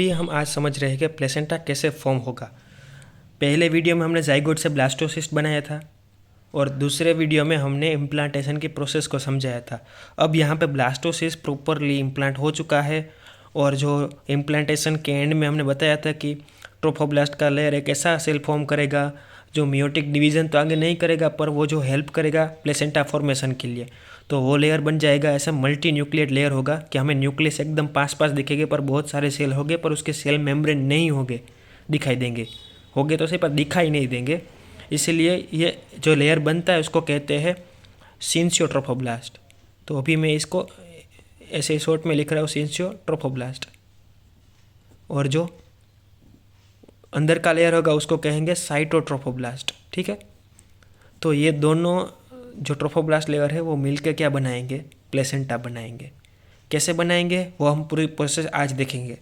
अभी हम आज समझ रहे हैं कि प्लेसेंटा कैसे फॉर्म होगा। पहले वीडियो में हमने जाइगोट से ब्लास्टोसिस्ट बनाया था और दूसरे वीडियो में हमने इम्प्लांटेशन की प्रोसेस को समझाया था। अब यहाँ पे ब्लास्टोसिस्ट प्रॉपरली इम्प्लांट हो चुका है और जो इम्प्लांटेशन के एंड में हमने बताया था कि ट्रोफोब्लास्ट का लेयर एक ऐसा सेल फॉर्म करेगा जो मियोटिक डिवीज़न तो आगे नहीं करेगा पर वो जो हेल्प करेगा प्लेसेंटा फॉर्मेशन के लिए, तो वो लेयर बन जाएगा ऐसा मल्टी न्यूक्लिएट लेयर होगा कि हमें न्यूक्लियस एकदम पास पास दिखेंगे पर बहुत सारे सेल होंगे पर उसके सेल मेम्ब्रेन नहीं होंगे, दिखाई देंगे, होंगे तो सही पर दिखाई नहीं देंगे। इसीलिए ये जो लेयर बनता है उसको कहते हैं सिंसियोट्रोफोब्लास्ट। तो अभी मैं इसको ऐसे शॉर्ट में लिख रहा हूँ सिंसियोट्रोफोब्लास्ट, और जो अंदर का लेयर होगा उसको कहेंगे साइटोट्रोफोब्लास्ट। ठीक है, तो ये दोनों जो ट्रोफोब्लास्ट लेयर है वो मिलकर क्या बनाएंगे, प्लेसेंटा बनाएंगे। कैसे बनाएंगे वो हम पूरी प्रोसेस आज देखेंगे।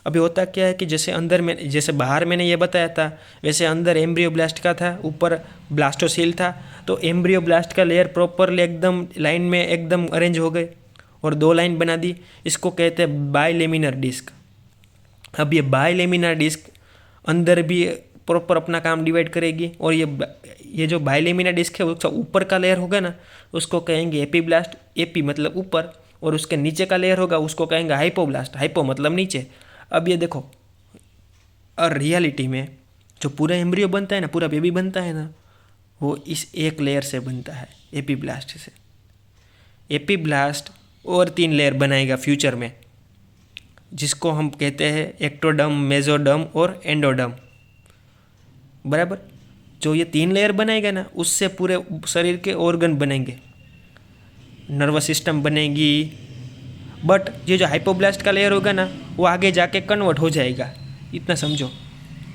अभी होता क्या है कि जैसे अंदर में, जैसे बाहर मैंने ये बताया था वैसे अंदर एम्ब्रियोब्लास्ट का था, ऊपर ब्लास्टोसील था। तो एम्ब्रियोब्लास्ट का लेयर प्रॉपरली एकदम लाइन में एकदम अरेंज हो गए और दो लाइन बना दी। इसको कहते हैं बाइलेमिनर डिस्क। अब ये बाइलेमिनर डिस्क अंदर भी प्रॉपर अपना काम डिवाइड करेगी और ये जो बाइलेमिनर डिस्क है उसका ऊपर का लेयर होगा ना उसको कहेंगे एपीब्लास्ट, एपी मतलब ऊपर, और उसके नीचे का लेयर होगा उसको कहेंगे हाइपोब्लास्ट, हाइपो मतलब नीचे। अब ये देखो, और रियलिटी में जो पूरा एम्ब्रियो बनता है ना, पूरा बेबी बनता है ना, वो इस एक लेयर से बनता है, एपीब्लास्ट से। एपीब्लास्ट और 3 लेयर बनाएगा फ्यूचर में, जिसको हम कहते हैं एक्टोडर्म, मेसोडर्म और एंडोडर्म। बराबर, जो ये 3 लेयर बनाएगा ना उससे पूरे शरीर के ऑर्गन बनेंगे, नर्वस सिस्टम बनेगी। बट ये जो हाइपोब्लास्ट का लेयर होगा ना वो आगे जाके कन्वर्ट हो जाएगा, इतना समझो।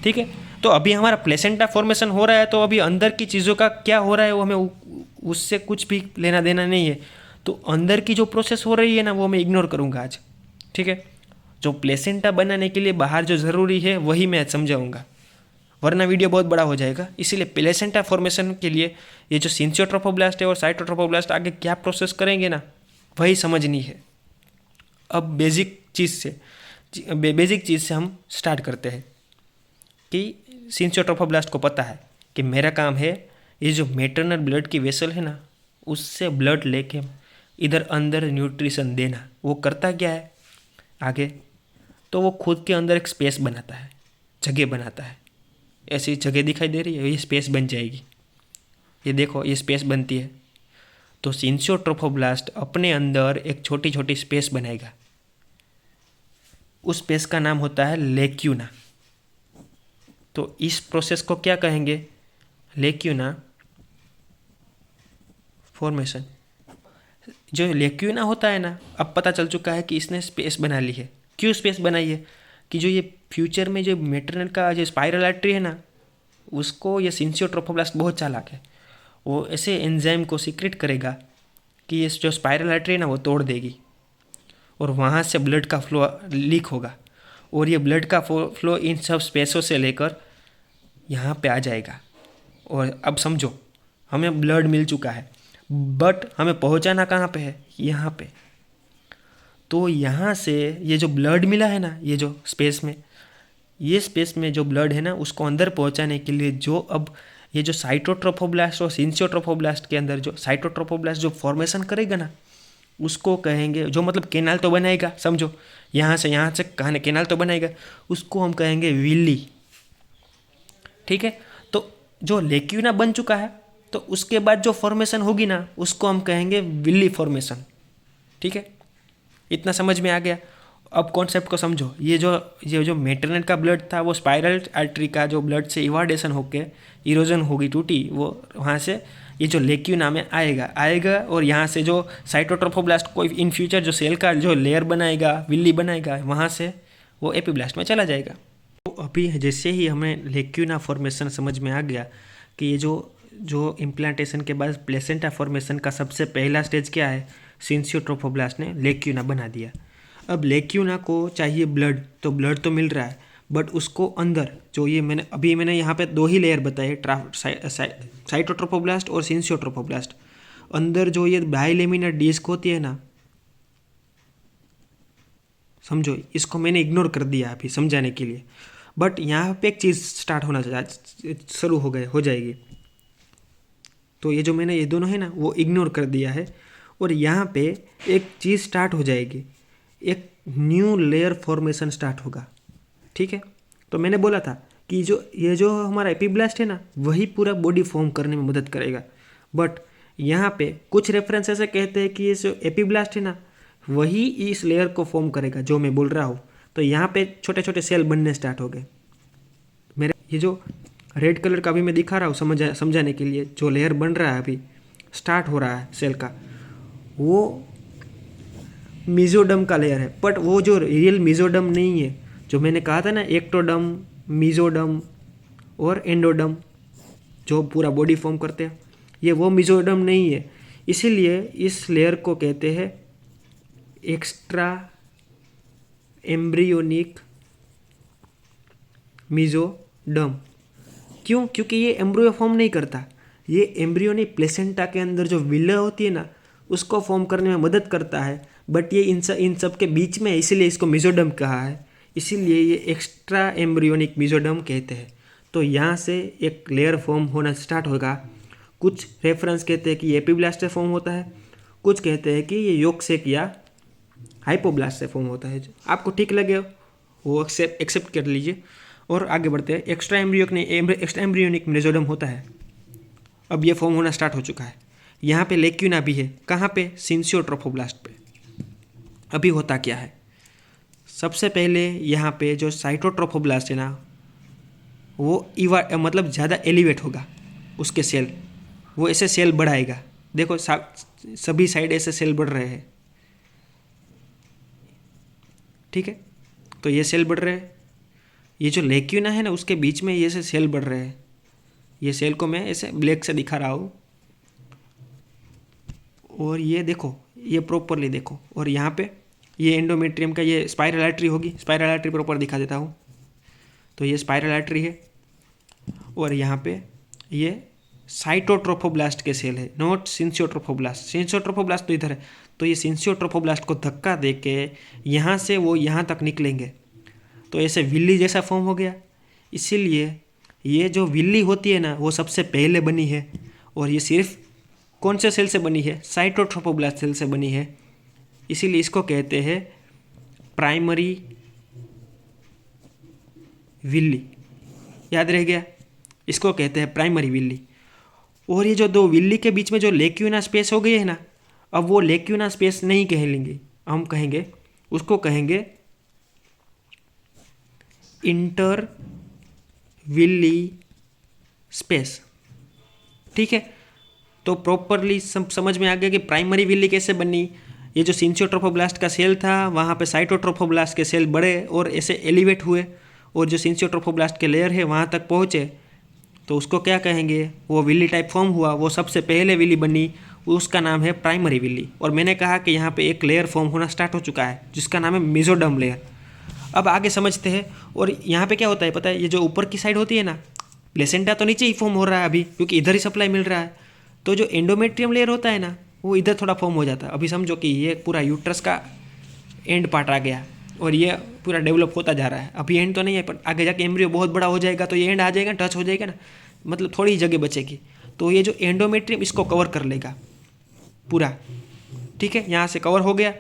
ठीक है, तो अभी हमारा प्लेसेंटा फॉर्मेशन हो रहा है, तो अभी अंदर की चीज़ों का क्या हो रहा है वो हमें उससे कुछ भी लेना देना नहीं है। तो अंदर की जो प्रोसेस हो रही है ना वो मैं इग्नोर करूँगा आज। ठीक है, जो प्लेसेंटा बनाने के लिए बाहर जो ज़रूरी है वही मैं समझाऊँगा, वरना वीडियो बहुत बड़ा हो जाएगा। इसीलिए प्लेसेंटा फॉर्मेशन के लिए ये जो सिंसियोट्रोफोब्लास्ट है और साइटोट्रोफोब्लास्ट आगे क्या प्रोसेस करेंगे ना वही समझनी है। अब बेसिक चीज़ से हम स्टार्ट करते हैं कि सिंसियोट्रोफोब्लास्ट को पता है कि मेरा काम है ये जो मैटरनल ब्लड की वेसल है ना उससे ब्लड लेके इधर अंदर न्यूट्रिशन देना। वो करता क्या है आगे, तो वो खुद के अंदर एक स्पेस बनाता है, जगह बनाता है। ऐसी जगह दिखाई दे रही है, ये स्पेस बन जाएगी, ये देखो ये स्पेस बनती है। तो सिंसियोट्रोफोब्लास्ट अपने अंदर एक छोटी छोटी स्पेस बनाएगा, उस स्पेस का नाम होता है लेक्यूना। तो इस प्रोसेस को क्या कहेंगे, लेक्यूना फॉर्मेशन। जो लेक्यूना होता है ना, अब पता चल चुका है कि इसने स्पेस बना ली है। क्यों स्पेस बनाई है कि जो ये फ्यूचर में जो मैटरनल का जो स्पाइरल आर्टरी है ना उसको ये सिंसियोट्रोफोब्लास्ट बहुत चालाक है, वो ऐसे एंजाइम को सीक्रेट करेगा कि ये जो स्पाइरल आर्टरी है ना वो तोड़ देगी और वहाँ से ब्लड का फ्लो लीक होगा और ये ब्लड का फ्लो इन सब स्पेसों से लेकर यहाँ पे आ जाएगा। और अब समझो हमें ब्लड मिल चुका है बट हमें पहुँचाना कहाँ पे है, यहाँ पे। तो यहाँ से ये जो ब्लड मिला है ना, ये जो स्पेस में जो ब्लड है ना उसको अंदर पहुँचाने के लिए जो अब ये जो साइटोट्रोफोब्लास्ट और सिंसियोट्रोफोब्लास्ट के अंदर जो साइटोट्रोफोब्लास्ट जो फॉर्मेशन करेगा ना उसको कहेंगे, जो मतलब केनाल तो बनाएगा, समझो यहाँ से कहानी केनाल तो बनाएगा, उसको हम कहेंगे विल्ली। ठीक है, तो जो लेक्यूना बन चुका है तो उसके बाद जो फॉर्मेशन होगी ना उसको हम कहेंगे विल्ली फॉर्मेशन। ठीक है, इतना समझ में आ गया। अब कॉन्सेप्ट को समझो, ये जो मैटरनल का ब्लड था वो स्पाइरल आर्टरी का जो ब्लड से इवाडेशन होके इरोजन होगी, टूटी, वो वहाँ से ये जो लेक्यूना में आएगा और यहाँ से जो साइटोट्रोफोब्लास्ट कोई इन फ्यूचर जो सेल का जो लेयर बनाएगा, विल्ली बनाएगा, वहाँ से वो एपीब्लास्ट में चला जाएगा। तो अभी जैसे ही हमें लेक्यूना फॉर्मेशन समझ में आ गया कि ये जो इम्प्लांटेशन के बाद प्लेसेंटा फॉर्मेशन का सबसे पहला स्टेज क्या है, सिंसियोट्रोफोब्लास्ट ने लेक्यूना बना दिया। अब लेक्यूना को चाहिए ब्लड, तो ब्लड तो मिल रहा है बट उसको अंदर जो ये मैंने यहाँ पे 2 ही लेयर बताए, साइटोट्रोफोब्लास्ट और सिंसियोट्रोफोब्लास्ट। अंदर जो ये बाइलेमिनर डिस्क होती है ना, समझो, इसको मैंने इग्नोर कर दिया अभी समझाने के लिए, बट यहाँ पे एक चीज़ स्टार्ट होना शुरू हो जाएगी। तो ये जो मैंने ये दोनों है ना वो इग्नोर कर दिया है, और यहाँ पे एक चीज़ स्टार्ट हो जाएगी, एक न्यू लेयर फॉर्मेशन स्टार्ट होगा। ठीक है, तो मैंने बोला था कि ये जो हमारा एपीब्लास्ट है ना वही पूरा बॉडी फॉर्म करने में मदद करेगा, बट यहाँ पे कुछ रेफरेंस ऐसे कहते हैं कि ये जो एपीब्लास्ट है ना वही इस लेयर को फॉर्म करेगा जो मैं बोल रहा हूँ। तो यहाँ पे छोटे छोटे सेल बनने स्टार्ट हो गए। मेरे ये जो रेड कलर का अभी मैं दिखा रहा हूँ समझाने के लिए, जो लेयर बन रहा है अभी स्टार्ट हो रहा है सेल का, वो मीजोडम का लेयर है, बट वो जो रियल मीजोडम नहीं है। जो मैंने कहा था ना एक्टोडम, मीजोडम और एंडोडम जो पूरा बॉडी फॉर्म करते हैं, ये वो मीजोडम नहीं है। इसीलिए इस लेयर को कहते हैं एक्स्ट्रा एम्ब्रियोनिक मीजोडम। क्यों? क्योंकि ये एम्ब्रियो फॉर्म नहीं करता, ये एम्ब्रियोनिक प्लेसेंटा के अंदर जो विला होती है ना उसको फॉर्म करने में मदद करता है, बट ये इन सब के बीच में है, इसीलिए इसको मीजोडम कहा है, इसीलिए ये एक्स्ट्रा एम्ब्रियोनिक मीजोडम कहते हैं। तो यहाँ से एक लेयर फॉर्म होना स्टार्ट होगा। कुछ रेफरेंस कहते हैं कि ये एपीब्लास्ट से फॉर्म होता है, कुछ कहते हैं कि ये योगसेक या हाइपोब्लास्ट से फॉर्म होता है। आपको ठीक लगे वो एक्सेप्ट कर लीजिए और आगे बढ़ते हैं। एक्स्ट्रा एम्ब्रियोनिक मीजोडम होता है, अब ये फॉर्म होना स्टार्ट हो चुका है। यहाँ पे लेक्यूना भी है, कहाँ पे? सिंसियोट्रोफोब्लास्ट पे। अभी होता क्या है, सबसे पहले यहाँ पे जो साइटोट्रोफोब्लास्ट है ना वो मतलब ज़्यादा एलिवेट होगा उसके सेल, वो ऐसे सेल बढ़ाएगा। देखो सभी साइड ऐसे सेल बढ़ रहे हैं, ठीक है, तो ये सेल बढ़ रहे हैं। ये जो लेक्यूना है ना उसके बीच में ये ऐसे सेल बढ़ रहे हैं। ये सेल को मैं ऐसे ब्लैक से दिखा रहा हूँ, और ये देखो, ये प्रॉपरली देखो, और यहाँ पे ये एंडोमेट्रियम का ये स्पाइरल आर्टरी होगी, स्पाइरल आर्टरी प्रॉपर दिखा देता हूँ। तो ये स्पाइरल आर्टरी है, और यहाँ पे ये साइटोट्रोफोब्लास्ट के सेल है, नॉट सिंसियोट्रोफोब्लास्ट। सिंसियोट्रोफोब्लास्ट तो इधर है, तो ये सिंसियोट्रोफोब्लास्ट को धक्का दे के यहाँ से वो यहाँ तक निकलेंगे, तो ऐसे विल्ली जैसा फॉर्म हो गया। इसीलिए ये जो विल्ली होती है ना वो सबसे पहले बनी है, और ये सिर्फ कौन से सेल से बनी है? साइटोट्रोफोब्लास्ट सेल से बनी है। इसीलिए इसको कहते हैं प्राइमरी विल्ली। याद रह गया, इसको कहते हैं प्राइमरी विल्ली। और ये जो दो विल्ली के बीच में जो लेक्यूना स्पेस हो गई है ना, अब वो लेक्यूना स्पेस नहीं कहेंगे, हम कहेंगे उसको कहेंगे इंटर विल्ली स्पेस। ठीक है, तो प्रॉपरली समझ में आ गया कि प्राइमरी विल्ली कैसे बनी। ये जो सिंसियोट्रोफोब्लास्ट का सेल था वहाँ पे साइटोट्रोफोब्लास्ट के सेल बढ़े और ऐसे एलिवेट हुए, और जो सिंसियोट्रोफोब्लास्ट के लेयर है वहाँ तक पहुँचे, तो उसको क्या कहेंगे? वो विल्ली टाइप फॉर्म हुआ, वो सबसे पहले विल्ली बनी, उसका नाम है प्राइमरी विल्ली। और मैंने कहा कि यहाँ पे एक लेयर फॉर्म होना स्टार्ट हो चुका है जिसका नाम है मीजोडर्म लेयर। अब आगे समझते हैं। और यहाँ पे क्या होता है पता है? ये जो ऊपर की साइड होती है ना, प्लेसेंटा तो नीचे ही फॉर्म हो रहा है अभी, क्योंकि इधर ही सप्लाई मिल रहा है। तो जो एंडोमेट्रियम लेयर होता है ना वो इधर थोड़ा फॉर्म हो जाता है। अभी समझो कि ये पूरा यूट्रस का एंड पार्ट आ गया और ये पूरा डेवलप होता जा रहा है। अभी एंड तो नहीं है, पर आगे जाके एम्ब्रियो बहुत बड़ा हो जाएगा तो ये एंड आ जाएगा, टच हो जाएगा ना, मतलब थोड़ी ही जगह बचेगी। तो ये जो एंडोमेट्रियम इसको कवर कर लेगा पूरा, ठीक है, यहाँ से कवर हो गया।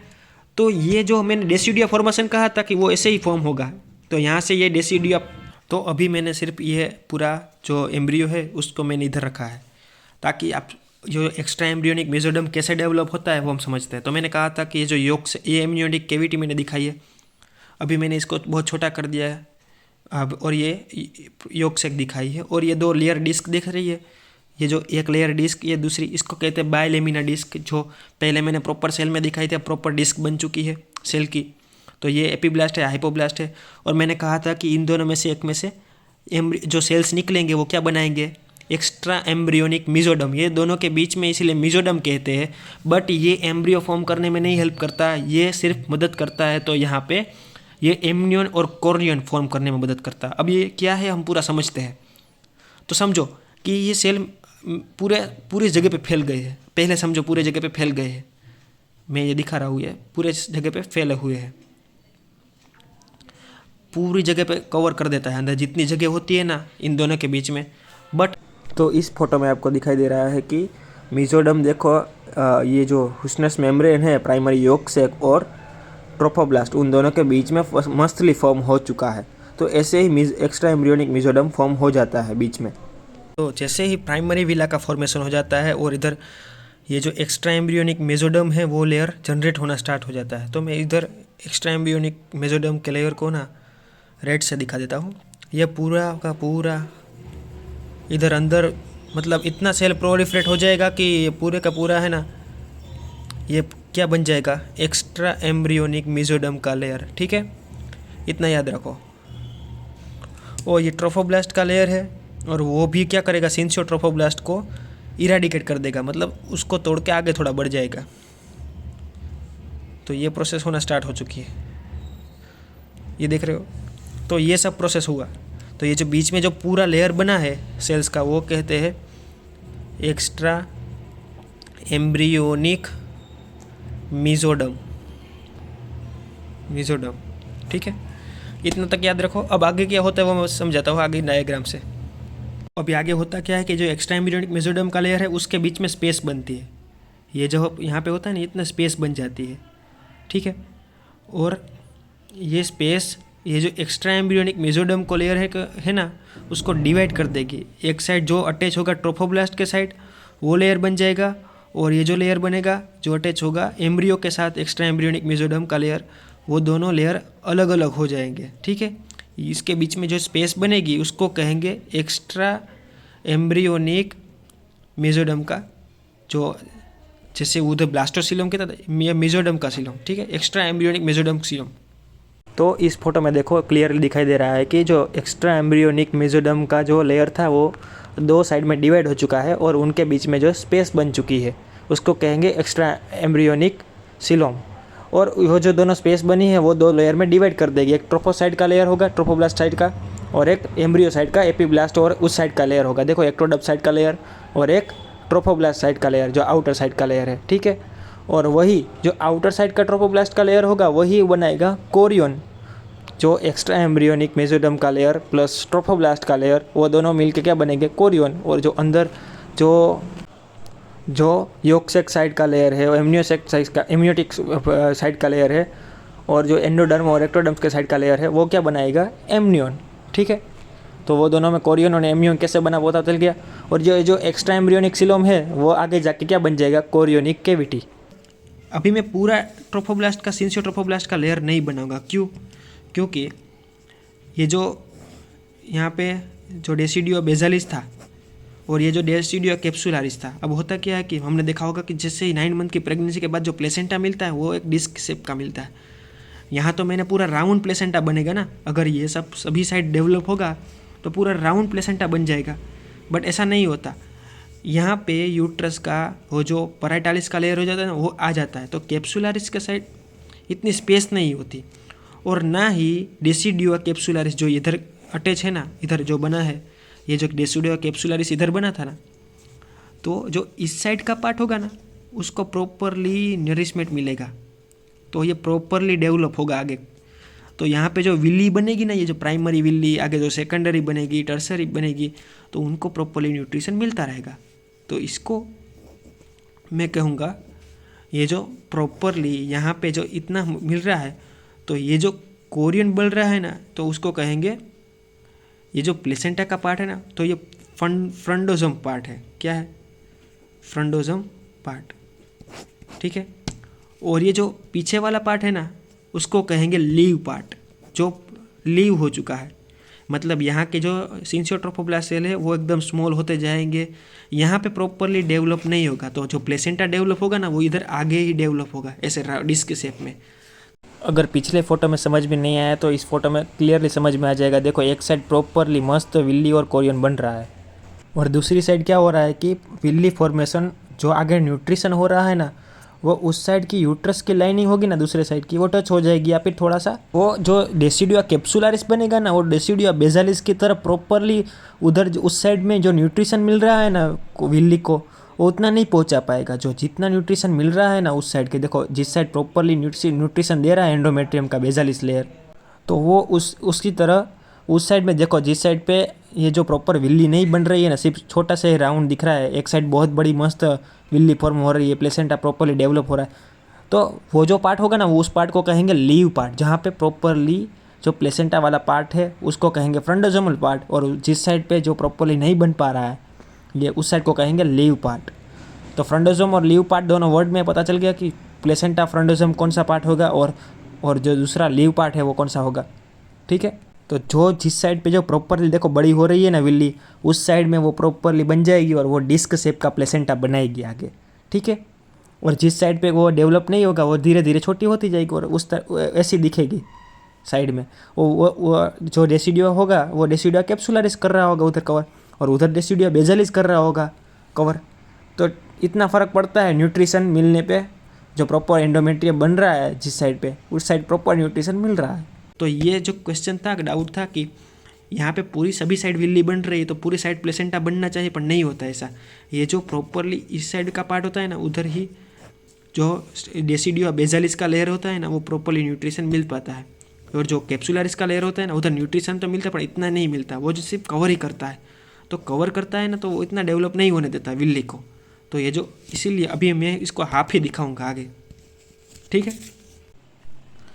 तो ये जो मैंने डेसिडिया फॉर्मेशन कहा था कि वो ऐसे ही फॉर्म होगा, तो यहाँ से ये डेसिडिया। तो अभी मैंने सिर्फ ये पूरा जो एम्ब्रियो है उसको मैंने इधर रखा है ताकि आप जो एक्स्ट्रा एम्ब्रियोनिक मेसोडर्म कैसे डेवलप होता है वो हम समझते हैं। तो मैंने कहा था कि ये जो ये एम्ब्रियोनिक कैविटी मैंने दिखाई है, अभी मैंने इसको बहुत छोटा कर दिया है अब, और ये योगसेक दिखाई है, और ये दो लेयर डिस्क दिख रही है। ये जो एक लेयर डिस्क, ये दूसरी, इसको कहते हैं बायलेमिना डिस्क, जो पहले मैंने प्रॉपर सेल में दिखाई थी, प्रॉपर डिस्क बन चुकी है सेल की। तो ये एपीब्लास्ट है, हाइपोब्लास्ट है। और मैंने कहा था कि इन दोनों में से एक में से जो सेल्स निकलेंगे वो क्या बनाएंगे? Extra embryonic mesoderm. ये दोनों के बीच में इसीलिए मीजोडम कहते हैं, बट ये एम्ब्रियो फॉर्म करने में नहीं हेल्प करता, ये सिर्फ मदद करता है। तो यहाँ पे ये एम्नियन और कोरियन फॉर्म करने में मदद करता है। अब ये क्या है हम पूरा समझते हैं। तो समझो कि ये सेल पूरे जगह पे फैल गए हैं। पहले समझो पूरे जगह पे फैल गए हैं, मैं ये दिखा रहा हूँ, ये पूरे जगह पे फैले हुए हैं। पूरी जगह पे कवर कर देता है, अंदर जितनी जगह होती है ना इन दोनों के बीच में। बट तो इस फोटो में आपको दिखाई दे रहा है कि मेसोडर्म देखो, ये जो हुस्नस मेम्ब्रेन है प्राइमरी यॉर्क सैक और ट्रोफोब्लास्ट उन दोनों के बीच में मस्तली फॉर्म हो चुका है। तो ऐसे ही एक्स्ट्रा एम्ब्रियोनिक मेसोडर्म फॉर्म हो जाता है बीच में। तो जैसे ही प्राइमरी विला का फॉर्मेशन हो जाता है और इधर ये जो एक्स्ट्रा एम्ब्रियोनिक मेसोडर्म है वो लेयर जनरेट होना स्टार्ट हो जाता है। तो मैं इधर एक्स्ट्रा एम्ब्रियोनिक मेसोडर्म के लेयर को ना रेड से दिखा देता हूँ। यह पूरा का पूरा इधर अंदर मतलब इतना सेल प्रोलिफरेट हो जाएगा कि ये पूरे का पूरा है ना, ये क्या बन जाएगा, एक्स्ट्रा एम्ब्रियोनिक मेसोडर्म का लेयर। ठीक है, इतना याद रखो। और ये ट्रोफोब्लास्ट का लेयर है और वो भी क्या करेगा, सिंसियो ट्रोफोब्लास्ट को इरेडिकेट कर देगा, मतलब उसको तोड़ के आगे थोड़ा बढ़ जाएगा। तो ये प्रोसेस होना स्टार्ट हो चुकी है, ये देख रहे हो। तो ये सब प्रोसेस हुआ। तो ये जो बीच में जो पूरा लेयर बना है सेल्स का वो कहते हैं एक्स्ट्रा एम्ब्रियोनिक मेसोडर्म। ठीक है, इतना तक याद रखो। अब आगे क्या होता है वो मैं समझाता हूँ आगे डायग्राम से। अभी आगे होता क्या है कि जो एक्स्ट्रा एम्ब्रियोनिक मेसोडर्म का लेयर है उसके बीच में स्पेस बनती है। ये जो यहाँ पे होता है ना, इतना स्पेस बन जाती है। ठीक है, और ये स्पेस ये जो एक्स्ट्रा एम्ब्रियोनिक मेसोडर्म को लेयर है ना, उसको डिवाइड कर देगी। एक साइड जो अटैच होगा ट्रोफोब्लास्ट के साइड वो लेयर बन जाएगा, और ये जो लेयर बनेगा जो अटैच होगा एम्ब्रियो के साथ एक्स्ट्रा एम्ब्रियोनिक मेसोडर्म का लेयर, वो दोनों लेयर अलग अलग हो जाएंगे। ठीक है, इसके बीच में जो स्पेस बनेगी उसको कहेंगे एक्स्ट्रा एम्ब्रियोनिक मेसोडर्म का, जो जैसे उधर ब्लास्टोसिलम कहता था, मेसोडर्म का सिलम। ठीक है, एक्स्ट्रा एम्ब्रियोनिक मेसोडर्म सिलम। तो इस फोटो में देखो क्लियरली दिखाई दे रहा है कि जो एक्स्ट्रा एम्ब्रियोनिक मेसोडर्म का जो लेयर था वो दो साइड में डिवाइड हो चुका है और उनके बीच में जो स्पेस बन चुकी है उसको कहेंगे एक्स्ट्रा एम्ब्रियोनिक सिलोम। और वो जो दोनों स्पेस बनी है वो दो लेयर में डिवाइड कर देगी। एक ट्रोफोसाइड का लेयर होगा ट्रोफोब्लास्ट साइड का, और एक एम्ब्रियो साइड का एपीब्लास्ट और उस साइड का लेयर होगा। देखो, एक्टोडर्म साइड का लेयर और एक ट्रोफोब्लास्ट साइड का लेयर जो आउटर साइड का लेयर है। ठीक है, और वही जो आउटर साइड का ट्रोफोब्लास्ट का लेयर होगा वही बनाएगा कोरियन। जो एक्स्ट्रा एम्ब्रियोनिक मेसोडर्म का लेयर प्लस ट्रोफोब्लास्ट का लेयर वो दोनों मिलके क्या बनेंगे, कोरियन। और जो अंदर जो योक्सेक साइड का लेयर है, एम्नियोटिक साइड का लेयर है, और जो एंडोडर्म और एक्टोडर्म्स के साइड का लेयर है वो क्या बनाएगा, एम्नियन। ठीक है, तो वो दोनों में कोरियन और एम्नियन कैसे बना पता चल गया। और जो एक्स्ट्रा एम्ब्रियोनिक सिलोम है वो आगे जाके क्या बन जाएगा, कोरियोनिक कैविटी। अभी मैं पूरा ट्रोफोब्लास्ट का सिंसियो ट्रोफोब्लास्ट का लेयर नहीं बनाऊंगा। क्यों? क्योंकि ये जो यहाँ पे जो डेसिडियो बेजालिस था और ये जो डेसिडियो कैप्सुलारिस था, अब होता क्या है कि हमने देखा होगा कि जैसे ही 9 मंथ की प्रेगनेंसी के बाद जो प्लेसेंटा मिलता है वो एक डिस्क शेप का मिलता है। यहाँ तो मैंने पूरा राउंड प्लेसेंटा बनेगा ना, अगर ये सब सभी साइड डेवलप होगा तो पूरा राउंड प्लेसेंटा बन जाएगा। बट ऐसा नहीं होता, यहाँ पे यूट्रस का वो जो पैराइटालिस का लेयर हो जाता है ना वो आ जाता है। तो कैप्सुलारिस के साइड इतनी स्पेस नहीं होती, और ना ही डेसिडियो कैप्सुलारिस जो इधर अटैच है ना, इधर जो बना है, ये जो डेसिडियो कैप्सुलारिस इधर बना था ना, तो जो इस साइड का पार्ट होगा ना उसको प्रॉपरली नरिशमेंट मिलेगा, तो ये प्रॉपरली डेवलप होगा आगे। तो यहाँ पे जो विल्ली बनेगी ना, ये जो प्राइमरी विल्ली, आगे जो सेकेंडरी बनेगी, टर्सरी बनेगी, तो उनको प्रॉपरली न्यूट्रिशन मिलता रहेगा। तो इसको मैं कहूँगा ये जो प्रॉपरली यहाँ पे जो इतना मिल रहा है, तो ये जो कोरियन बन रहा है ना, तो उसको कहेंगे, ये जो प्लेसेंटा का पार्ट है ना, तो ये फ्रंडोजम पार्ट है। क्या है? फ्रंडोजम पार्ट। ठीक है, और ये जो पीछे वाला पार्ट है ना उसको कहेंगे लीव पार्ट, जो लीव हो चुका है। मतलब यहाँ के जो सिंसियो ट्रोफोब्लास्ट सेल है वो एकदम स्मॉल होते जाएंगे, यहाँ पे प्रॉपरली डेवलप नहीं होगा। तो जो प्लेसेंटा डेवलप होगा ना वो इधर आगे ही डेवलप होगा, ऐसे डिस्क शेप में। अगर पिछले फोटो में समझ में नहीं आया तो इस फोटो में क्लियरली समझ में आ जाएगा। देखो, एक साइड प्रॉपरली मस्त विल्ली और कोरियन बन रहा है, और दूसरी साइड क्या हो रहा है कि विल्ली फॉर्मेशन जो आगे न्यूट्रिशन हो रहा है ना, वो उस साइड की यूट्रस की लाइनिंग होगी ना दूसरे साइड की, वो टच हो जाएगी, या फिर थोड़ा सा वो जो डेसिडियो कैप्सुलारिस बनेगा ना, वो डेसिडियो बेजालिस की तरफ प्रॉपरली उधर उस साइड में जो न्यूट्रिशन मिल रहा है ना विल्ली को, वो उतना नहीं पहुंचा पाएगा। जो जितना न्यूट्रिशन मिल रहा है ना उस साइड के, देखो जिस साइड प्रॉपरली न्यूट्रिशन दे रहा है एंडोमेट्रियम का बेजालिस लेयर, तो वो उसकी तरह उस साइड में देखो, जिस साइड पे ये जो प्रॉपर विल्ली नहीं बन रही है ना, सिर्फ छोटा सा ही राउंड दिख रहा है, एक साइड बहुत बड़ी मस्त विल्ली फॉर्म हो रही है, प्लेसेंटा प्रॉपरली डेवलप हो रहा है, तो वो जो पार्ट होगा ना, वो उस पार्ट को कहेंगे लीव पार्ट, जहाँ पे प्रॉपरली जो प्लेसेंटा वाला पार्ट है उसको कहेंगे फ्रंटोसोमल पार्ट, और जिस साइड पे जो प्रॉपरली नहीं बन पा रहा है ये, उस साइड को कहेंगे लीव पार्ट। तो फ्रंटोसोम और लीव पार्ट दोनों वर्ड में पता चल गया कि प्लेसेंटा फ्रंटोसोम कौन सा पार्ट होगा और जो दूसरा लीव पार्ट है वो कौन सा होगा। ठीक है, तो जो जिस साइड पे जो प्रॉपरली देखो बड़ी हो रही है ना विल्ली, उस साइड में वो प्रॉपरली बन जाएगी और वो डिस्क शेप का प्लेसेंटा बनाएगी आगे। ठीक है, और जिस साइड पे वो डेवलप नहीं होगा वो धीरे धीरे छोटी होती जाएगी और उस तरह ऐसी दिखेगी साइड में। वो जो डेसिडियो होगा वो डेसिडियो कैप्सुलारिस कर रहा होगा उधर कवर, और उधर डेसिडियो बेजालिस कर रहा होगा कवर। तो इतना फ़र्क पड़ता है न्यूट्रिशन मिलने पे, जो प्रॉपर एंडोमेट्रियम बन रहा है जिस साइड पे, उस साइड प्रॉपर न्यूट्रिशन मिल रहा है। तो ये जो क्वेश्चन था, डाउट था कि यहाँ पे पूरी सभी साइड विल्ली बन रही है तो पूरी साइड प्लेसेंटा बनना चाहिए, पर नहीं होता ऐसा। ये जो प्रॉपरली इस साइड का पार्ट होता है ना, उधर ही जो डेसिडियो बेजालिस का लेयर होता है ना, वो प्रॉपरली न्यूट्रिशन मिल पाता है, और जो कैप्सुलारिस का लेयर होता है ना, उधर न्यूट्रिशन तो मिलता है पर इतना नहीं मिलता, वो जो सिर्फ कवर ही करता है। तो कवर करता है ना, तो वो इतना डेवलप नहीं होने देता विल्ली को। तो ये जो, इसीलिए अभी मैं इसको हाफ ही दिखाऊंगा आगे। ठीक है,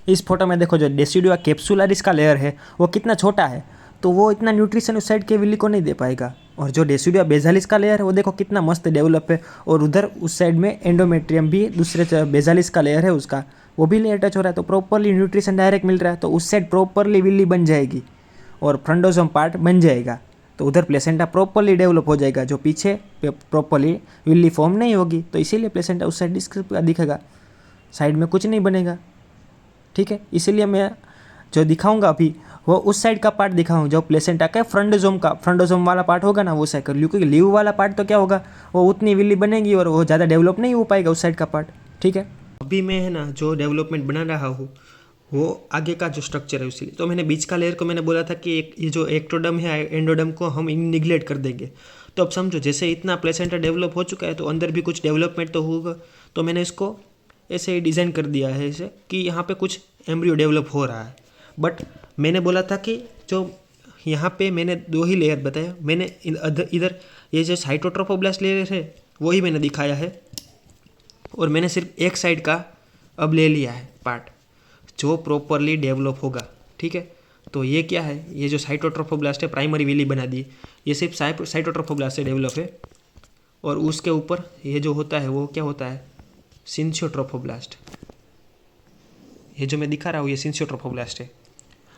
इस फोटो में देखो जो डेसिडियो कैप्सुलारिस का लेयर है वो कितना छोटा है, तो वो इतना न्यूट्रिशन उस साइड के विल्ली को नहीं दे पाएगा। और जो डेसिडियो बेजालिस का लेयर है वो देखो कितना मस्त डेवलप है, और उधर उस साइड में एंडोमेट्रियम भी दूसरे बेजालिस का लेयर है उसका, वो भी लेयर टच हो रहा है, तो प्रॉपरली न्यूट्रिशन डायरेक्ट मिल रहा है, तो उस साइड प्रॉपरली विल्ली बन जाएगी और फ्रंटोसोम पार्ट बन जाएगा। तो उधर प्लेसेंटा प्रॉपरली डेवलप हो जाएगा, जो पीछे प्रॉपरली विल्ली फॉर्म नहीं होगी, तो इसीलिए प्लेसेंटा उस साइड डिस्क दिखेगा, साइड में कुछ नहीं बनेगा। ठीक है, इसीलिए मैं जो दिखाऊंगा अभी वो उस साइड का पार्ट दिखाऊँ जो प्लेसेंटा का फ्रंटोसोम वाला पार्ट होगा ना, वो साइड कर लूँ, क्योंकि लीव वाला पार्ट तो क्या होगा, वो उतनी विल्ली बनेगी और वो ज़्यादा डेवलप नहीं हो पाएगा उस साइड का पार्ट। ठीक है, अभी मैं है ना जो डेवलपमेंट बना रहा हूँ वो आगे का जो स्ट्रक्चर है उसी, तो मैंने बीच का लेयर को मैंने बोला था कि ये जो एक्टोडम है एंडोडम को हम निगलेक्ट कर देंगे। तो अब समझो, जैसे इतना प्लेसेंटा डेवलप हो चुका है तो अंदर भी कुछ डेवलपमेंट तो होगा, तो मैंने इसको ऐसे ही डिज़ाइन कर दिया है ऐसे कि यहाँ पे कुछ एम्ब्रियो डेवलप हो रहा है। बट मैंने बोला था कि जो यहाँ पे मैंने 2 ही लेयर बताया, मैंने इधर ये जो साइटोट्रोफोब्लास्ट लेयर है वही मैंने दिखाया है, और मैंने सिर्फ एक साइड का अब ले लिया है पार्ट जो प्रॉपरली डेवलप होगा। ठीक है, तो ये क्या है, ये जो साइटोट्रोफोब्लास्ट है प्राइमरी विली बना दी, ये सिर्फ साइटोट्रोफोब्लास्ट से डेवलप है, और उसके ऊपर ये जो होता है वो क्या होता है, सिंसियोट्रोफोब्लास्ट। ये जो मैं दिखा रहा हूँ ये सिंसियोट्रोफोब्लास्ट है।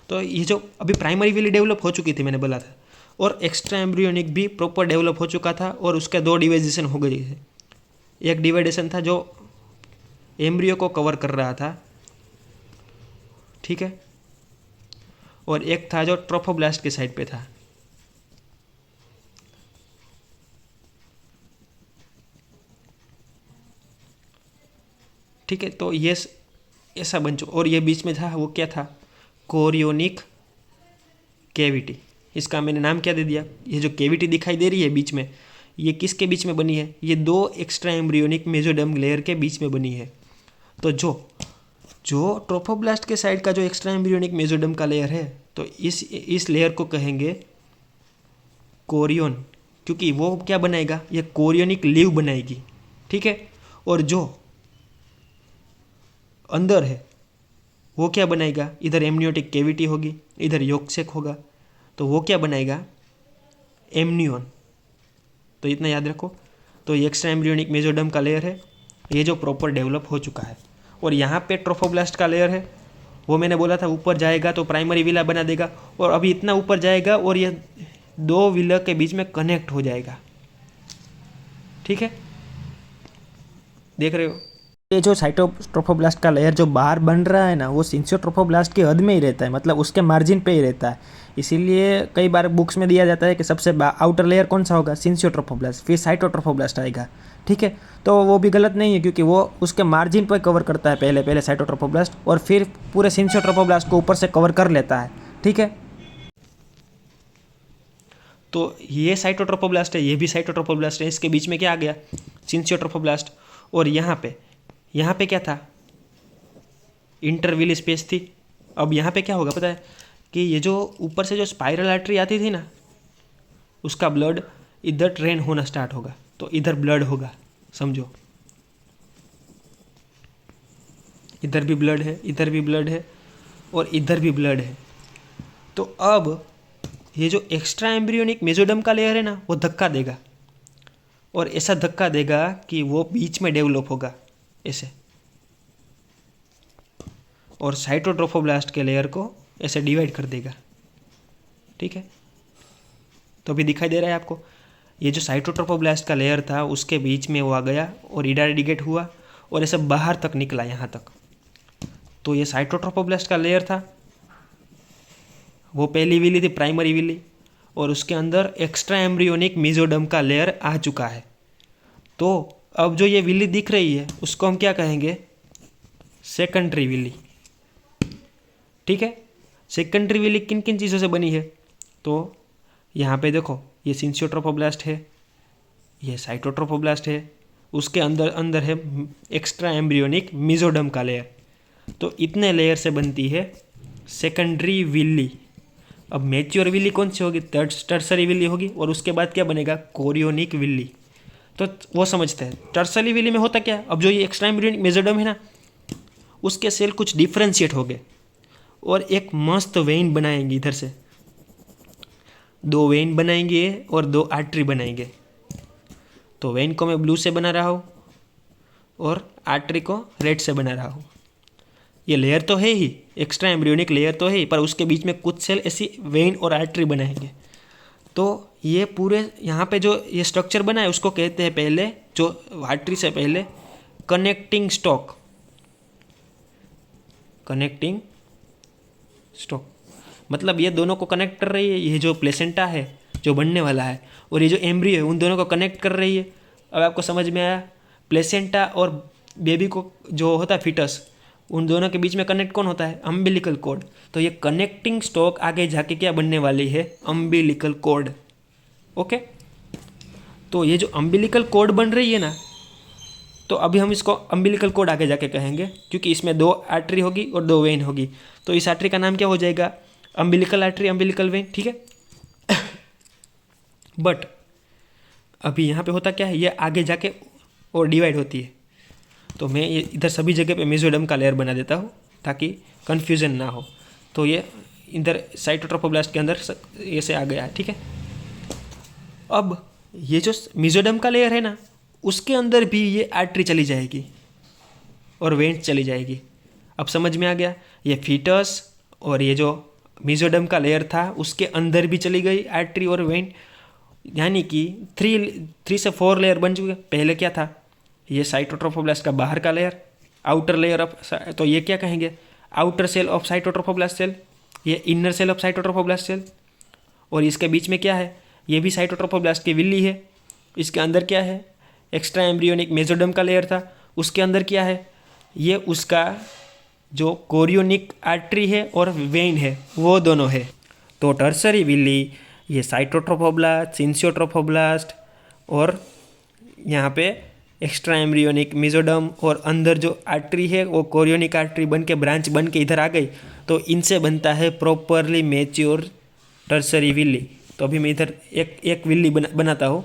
तो ये जो अभी प्राइमरी विली डेवलप हो चुकी थी मैंने बोला था, और एक्स्ट्रा एम्ब्रियोनिक भी प्रॉपर डेवलप हो चुका था, और उसके 2 डिवाइजेशन हो गए थे। एक डिवाइडेशन था जो एम्ब्रियो को कवर कर रहा था, ठीक है, और एक था जो ट्रोफोब्लास्ट के साइड पे था। ठीक है, तो ये ऐसा बन चुका, और ये बीच में था वो क्या था, कोरियोनिक कैविटी। इसका मैंने नाम क्या दे दिया, ये जो कैविटी दिखाई दे रही है बीच में, ये किसके बीच में बनी है, ये 2 एक्स्ट्रा एम्ब्रियोनिक मेसोडर्म लेयर के बीच में बनी है। तो जो ट्रोफोब्लास्ट के साइड का जो एक्स्ट्रा एम्ब्रियोनिक मेसोडर्म का लेयर है, तो इस लेयर को कहेंगे कोरियोन, क्योंकि वो क्या बनाएगा, ये कोरियोनिक लीव बनाएगी। ठीक है, और जो अंदर है वो क्या बनाएगा, इधर एमनियोटिक कैविटी होगी, इधर योगसेक होगा, तो वो क्या बनाएगा, एमनियोन। तो इतना याद रखो। तो ये एक्स्ट्रा एम्ब्रियोनिक मेसोडर्म का लेयर है, ये जो प्रॉपर डेवलप हो चुका है, और यहाँ पे ट्रोफोब्लास्ट का लेयर है, वो मैंने बोला था ऊपर जाएगा तो प्राइमरी विला बना देगा, और अभी इतना ऊपर जाएगा और ये 2 विला के बीच में कनेक्ट हो जाएगा। ठीक है, देख रहे हो, ये जो साइटोट्रोफोब्लास्ट का लेयर जो बाहर बन रहा है ना, वो सिंसियोट्रोफोब्लास्ट की हद में ही रहता है, मतलब उसके मार्जिन पे ही रहता है। इसीलिए कई बार बुक्स में दिया जाता है कि सबसे आउटर लेयर कौन सा होगा, सिंसियोट्रोफोब्लास्ट, फिर साइटोट्रोफोब्लास्ट आएगा। ठीक है, तो वो भी गलत नहीं है, क्योंकि वो उसके मार्जिन पर कवर करता है पहले साइटोट्रोफोब्लास्ट, और फिर पूरे सिंसियोट्रोफोब्लास्ट को ऊपर से कवर कर लेता है। ठीक है, तो ये साइटोट्रोफोब्लास्ट है, ये भी साइटोट्रोफोब्लास्ट है, इसके बीच में क्या आ गया, सिंसियोट्रोफोब्लास्ट। और यहाँ पे क्या था, इंटरविल स्पेस थी, अब यहाँ पे क्या होगा पता है कि ये जो ऊपर से जो स्पाइरल आर्टरी आती थी ना, उसका ब्लड इधर ट्रेन होना स्टार्ट होगा, तो इधर ब्लड होगा, समझो। इधर भी ब्लड है, इधर भी ब्लड है, और इधर भी ब्लड है। तो अब ये जो एक्स्ट्रा एम्ब्रियोनिक मेसोडर्म का लेयर है ना, वो धक्का देगा, और ऐसा धक्का देगा कि वो बीच में डेवलप होगा ऐसे, और साइटोट्रोफोब्लास्ट के लेयर को ऐसे डिवाइड कर देगा। ठीक है, तो अभी दिखाई दे रहा है आपको, ये जो साइटोट्रोफोब्लास्ट का लेयर था उसके बीच में वो आ गया और इराडिकेट हुआ और ऐसे बाहर तक निकला यहाँ तक। तो ये साइटोट्रोफोब्लास्ट का लेयर था, वो पहली विली थी, प्राइमरी विली, और उसके अंदर एक्स्ट्रा एम्ब्रियोनिक मेसोडर्म का लेयर आ चुका है। तो अब जो ये विली दिख रही है उसको हम क्या कहेंगे, सेकेंडरी विली। ठीक है, सेकेंडरी विली किन किन चीज़ों से बनी है, तो यहाँ पे देखो, ये सिंसियोट्रोफोब्लास्ट है, ये साइटोट्रोफोब्लास्ट है, उसके अंदर अंदर है एक्स्ट्रा एम्ब्रियोनिक मेसोडर्म का लेयर। तो इतने लेयर से बनती है सेकेंडरी विली। अब मैच्योर विली कौन सी होगी, टर्सरी विली होगी, और उसके बाद क्या बनेगा, कोरियोनिक विली। तो वो समझते हैं टर्सरी विली में होता क्या, अब जो ये एक्स्ट्रा एम्ब्रियोनिक मेसोडर्म है ना, उसके सेल कुछ डिफ्रेंशिएट हो गए और एक मस्त वेन बनाएंगे, इधर से 2 वेन बनाएंगे और 2 आर्टरी बनाएंगे। तो वेन को मैं ब्लू से बना रहा हूँ और आर्टरी को रेड से बना रहा हूँ। ये लेयर तो है ही, एक्स्ट्रा एम्ब्रियोनिक लेयर तो है ही, पर उसके बीच में कुछ सेल ऐसी वेन और आर्टरी बनाएंगे। तो ये पूरे यहाँ पे जो ये स्ट्रक्चर बना है उसको कहते हैं पहले, जो आर्टरी से पहले, कनेक्टिंग स्टॉक। कनेक्टिंग स्टॉक मतलब ये दोनों को कनेक्ट कर रही है, ये जो प्लेसेंटा है जो बनने वाला है और ये जो एम्ब्रियो है, उन दोनों को कनेक्ट कर रही है। अब आपको समझ में आया, प्लेसेंटा और बेबी को जो होता है फिटस, उन दोनों के बीच में कनेक्ट कौन होता है, अम्बिलिकल कॉर्ड। तो ये कनेक्टिंग स्टॉक आगे जाके क्या बनने वाली है, अम्बिलिकल कॉर्ड। ओके, तो ये जो अम्बिलिकल कॉर्ड बन रही है ना, तो अभी हम इसको अम्बिलिकल कॉर्ड आगे जाके कहेंगे, क्योंकि इसमें 2 आर्टरी होगी और 2 वेन होगी। तो इस आर्टरी का नाम क्या हो जाएगा, अम्बिलिकल आर्टरी, अम्बिलिकल वेन। ठीक है, बट अभी यहाँ पे होता क्या है, ये आगे जाके और डिवाइड होती है। तो मैं ये इधर सभी जगह पे मेसोडर्म का लेयर बना देता हूँ ताकि कन्फ्यूज़न ना हो। तो ये इधर साइटोट्रोफोब्लास्ट के अंदर ऐसे आ गया है। ठीक है, अब ये जो मेसोडर्म का लेयर है ना, उसके अंदर भी ये आर्टरी चली जाएगी और वेंस चली जाएगी। अब समझ में आ गया, ये फीटस और ये जो मेसोडर्म का लेयर था उसके अंदर भी चली गई आर्टरी और वेन, यानी कि 3 से 4 लेयर बन चुके। पहले क्या था, ये साइटोट्रोफोब्लास्ट का बाहर का लेयर, आउटर लेयर ऑफ, तो ये क्या कहेंगे, outer cell of cytotrophoblast cell, ये inner cell of cytotrophoblast cell. और इसके बीच में क्या है, ये भी साइटोट्रोफोब्लास्ट की विल्ली है। इसके अंदर क्या है, एक्स्ट्रा एम्ब्रियोनिक मेसोडर्म का लेयर था, उसके अंदर क्या है, ये उसका जो कोरियोनिक आर्टरी है और वेन है, वो दोनों है। तो टर्सरी विल्ली ये साइटोट्रोफोब्लास्ट, सिंसियोट्रोफोब्लास्ट और यहाँ पे एक्स्ट्रा एम्ब्रियोनिक मेसोडर्म, और अंदर जो आर्टरी है वो कोरियोनिक आर्टरी बन के ब्रांच बन के इधर आ गई। तो इनसे बनता है प्रॉपरली मैच्योर टर्सरी विल्ली। तो अभी मैं इधर एक विल्ली बनाता हूँ,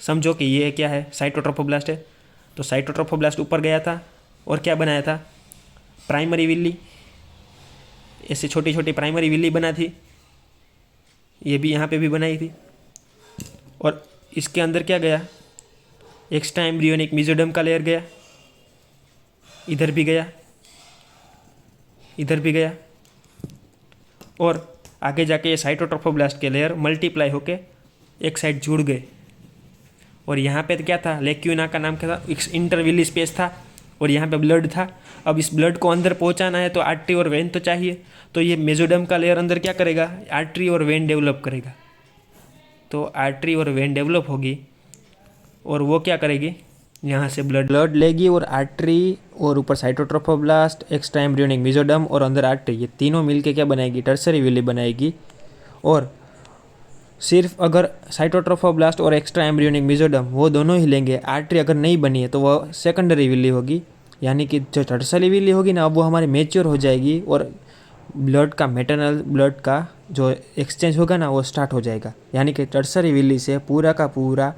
समझो कि ये क्या है, साइटोट्रोफोब्लास्ट है। तो साइटोट्रोफोब्लास्ट ऊपर गया था और क्या बनाया था, प्राइमरी विल्ली, ऐसे छोटी छोटी प्राइमरी विल्ली बना थी, ये भी यहाँ पे भी बनाई थी। और इसके अंदर क्या गया, एक्स्ट्रा एम्ब्रियोनिक मेसोडर्म का लेयर गया, इधर भी गया, इधर भी गया, और आगे जाके ये साइटोट्रोफोब्लास्ट के लेयर मल्टीप्लाई होके एक साइड जुड़ गए। और यहाँ पे क्या था, लेक्यूना का नाम क्या था, इंटरविली स्पेस था, और यहाँ पे ब्लड था। अब इस ब्लड को अंदर पहुँचाना है तो आर्टरी और वेन तो चाहिए। तो ये मेसोडर्म का लेयर अंदर क्या करेगा, आर्टरी और वेन डेवलप करेगा। तो आर्टरी और वेन डेवलप होगी और वो क्या करेगी, यहाँ से ब्लड लेगी और आर्टरी और ऊपर साइटोट्रोफोब्लास्ट, एक्स्ट्रा एम्ब्रियोनिक मेसोडर्म और अंदर आर्टरी, ये तीनों मिलके क्या बनाएगी, टर्सरी विल्ली बनाएगी। और सिर्फ अगर साइटोट्रोफोब्लास्ट और एक्स्ट्रा एम्ब्रियोनिक मेसोडर्म वो दोनों ही लेंगे, आर्टरी अगर नहीं बनी है तो वह सेकेंडरी विल्ली होगी। यानी कि जो टर्सरी विल्ली होगी ना, अब वो हमारी मैच्योर हो जाएगी और ब्लड का मैटरनल ब्लड का जो एक्सचेंज होगा ना वो स्टार्ट हो जाएगा, यानी कि टर्सरी विली से पूरा का पूरा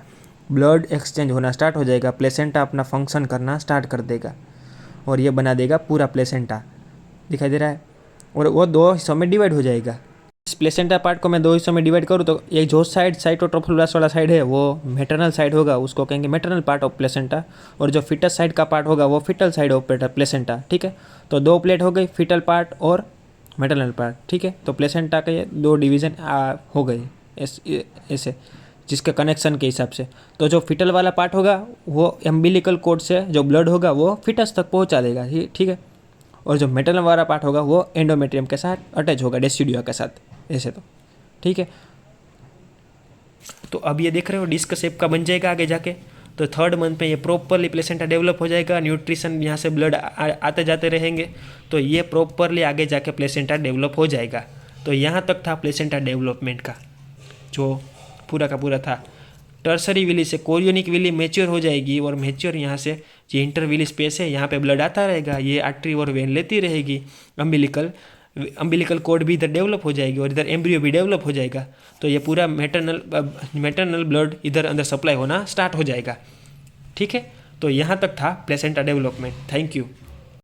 ब्लड एक्सचेंज होना स्टार्ट हो जाएगा। प्लेसेंटा अपना फंक्शन करना स्टार्ट कर देगा और ये बना देगा पूरा प्लेसेंटा, दिखाई दे रहा है। और वो दो हिस्सों में डिवाइड हो जाएगा। इस प्लेसेंटा पार्ट को मैं दो हिस्सों में डिवाइड करूँ तो ये जो साइड साइटोट्रोफोब्लास्ट वाला साइड है वो मैटरनल साइड होगा, उसको कहेंगे मैटरनल पार्ट ऑफ प्लेसेंटा। और जो फिटस साइड का पार्ट होगा वो फिटल साइड ऑफ प्लेसेंटा, ठीक है। तो दो प्लेट हो गई, फिटल पार्ट और मैटरनल पार्ट, ठीक है। तो प्लेसेंटा के दो डिवीज़न हो गए ऐसे, जिसके कनेक्शन के हिसाब से। तो जो फिटल वाला पार्ट होगा वो एम्बिलिकल कोड से जो ब्लड होगा वो फिटस तक पहुंचा देगा, ठीक है। और जो मेटल वाला पार्ट होगा वो एंडोमेट्रियम के साथ अटैच होगा, डेसिडुआ के साथ, ऐसे तो ठीक है। तो अब ये देख रहे हो डिस्क शेप का बन जाएगा आगे जाके। तो 3rd मंथ में ये प्रॉपरली प्लेसेंटा डेवलप हो जाएगा, न्यूट्रिशन यहाँ से ब्लड आते जाते रहेंगे, तो ये प्रॉपरली आगे जाके प्लेसेंटा डेवलप हो जाएगा। तो यहाँ तक था प्लेसेंटा डेवलपमेंट का जो पूरा का पूरा था। टर्सरी विली से कोरियोनिक विली मैच्योर हो जाएगी और मैच्योर यहाँ से जो इंटर विली स्पेस है यहाँ पे ब्लड आता रहेगा, ये आर्टरी और वेन लेती रहेगी। अम्बिलिकल कोड भी इधर डेवलप हो जाएगी और इधर एम्ब्रियो भी डेवलप हो जाएगा। तो ये पूरा मैटरनल ब्लड इधर अंदर सप्लाई होना स्टार्ट हो जाएगा, ठीक है। तो यहाँ तक था प्लेसेंटा डेवलपमेंट। Thank you.